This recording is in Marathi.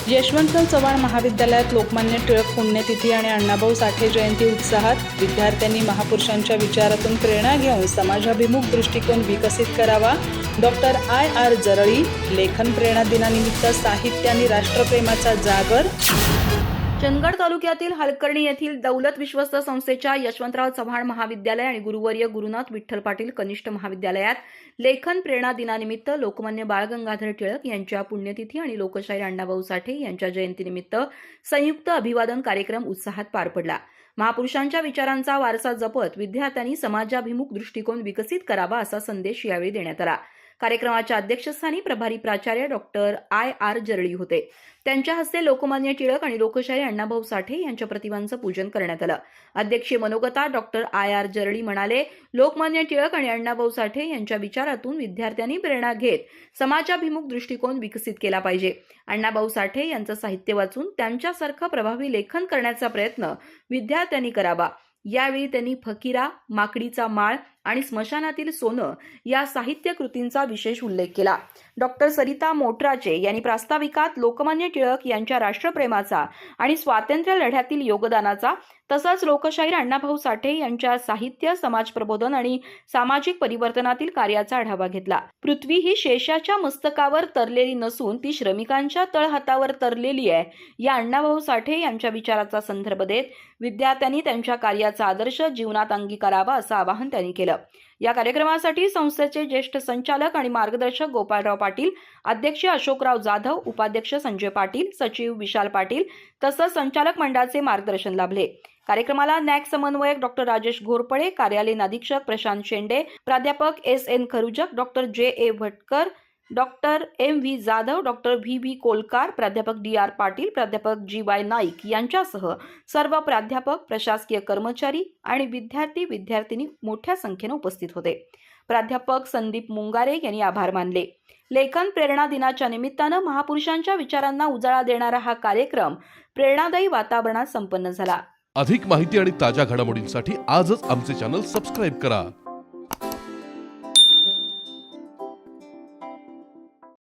यशवंतराव चव्हाण महाविद्यालयात लोकमान्य टिळक पुण्यतिथी आणि अण्णाभाऊ साठे जयंती उत्साहात. विद्यार्थ्यांनी महापुरुषांच्या विचारातून प्रेरणा घेऊन समाजाभिमुख दृष्टिकोन विकसित करावा. डॉक्टर आय.आर. जरळी. लेखन प्रेरणा दिनानिमित्त साहित्य आणि राष्ट्रप्रेमाचा जागर. चंदगड तालुक्यातील हलकर्णी येथील दौलत विश्वस्त संस्थेच्या यशवंतराव चव्हाण महाविद्यालय आणि गुरुवर्य गुरुनाथ विठ्ठल पाटील कनिष्ठ महाविद्यालयात लेखन प्रेरणा दिनानिमित्त लोकमान्य बाळ गंगाधर टिळक यांच्या पुण्यतिथी आणि लोकशाहीर अण्णाभाऊ साठे यांच्या जयंतीनिमित्त संयुक्त अभिवादन कार्यक्रम उत्साहात पार पडला. महापुरुषांच्या विचारांचा वारसा जपत विद्यार्थ्यांनी समाजाभिमुख दृष्टिकोन विकसित करावा असा संदेश यावेळी देण्यात आला. कार्यक्रमाच्या अध्यक्षस्थानी प्रभारी प्राचार्य डॉक्टर आय.आर. जरळी होते. त्यांच्या हस्ते लोकमान्य टिळक आणि लोकशाहीर अण्णाभाऊ साठे यांच्या प्रतिमांचं पूजन करण्यात आलं. अध्यक्षीय मनोगतात डॉक्टर आय.आर. जरळी म्हणाले, लोकमान्य टिळक आणि अण्णाभाऊ साठे यांच्या विचारातून विद्यार्थ्यांनी प्रेरणा घेत समाजाभिमुख दृष्टिकोन विकसित केला पाहिजे. अण्णाभाऊ साठे यांचं साहित्य वाचून त्यांच्यासारखं प्रभावी लेखन करण्याचा प्रयत्न विद्यार्थ्यांनी करावा. यावेळी त्यांनी फकीरा, माकडीचा माळ आणि स्मशानातील सोनं या साहित्य कृतींचा विशेष उल्लेख केला. डॉक्टर सरिता मोटराचे यांनी प्रास्ताविकात लोकमान्य टिळक यांच्या राष्ट्रप्रेमाचा आणि स्वातंत्र्य लढ्यातील योगदानाचा तसंच लोकशाहीर अण्णाभाऊ साठे यांच्या साहित्य, समाज प्रबोधन आणि सामाजिक परिवर्तनातील कार्याचा आढावा घेतला. पृथ्वी ही शेषाच्या मस्तकावर तरलेली नसून ती श्रमिकांच्या तळहातावर तरलेली आहे. या अण्णाभाऊ साठे यांच्या विचाराचा संदर्भ देत विद्यार्थ्यांनी त्यांच्या कार्याचा आदर्श जीवनात अंगीकारावा असं आवाहन त्यांनी केलं. या कार्यक्रमासाठी संस्थेचे ज्येष्ठ संचालक आणि मार्गदर्शक गोपाळराव पाटील, अध्यक्ष अशोकराव जाधव, उपाध्यक्ष संजय पाटील, सचिव विशाल पाटील तसंच संचालक मंडळाचे मार्गदर्शन लाभले. कार्यक्रमाला नॅक समन्वयक डॉक्टर राजेश घोरपडे, कार्यालयीन अधीक्षक प्रशांत शेंडे, प्राध्यापक S.N. Kharujak, doctor J.A. Bhatkar, doctor M.V. Jadhav, doctor V.V. Kolkar, प्राध्यापक D.R. पाटील, प्राध्यापक G.Y. नाईक यांच्यासह सर्व प्राध्यापक, प्रशासकीय कर्मचारी आणि विद्यार्थी-विद्यार्थिनी मोठ्या संख्येने उपस्थित होते. प्राध्यापक संदीप मुंगारे यांनी आभार मानले. लेखन प्रेरणा दिनाच्या निमित्तानं महापुरुषांच्या विचारांना उजाळा देणारा हा कार्यक्रम प्रेरणादायी वातावरणात संपन्न झाला. अधिक माहिती आणि ताज्या घडामोडींसाठी आजच आमचे चॅनल सबस्क्राईब करा.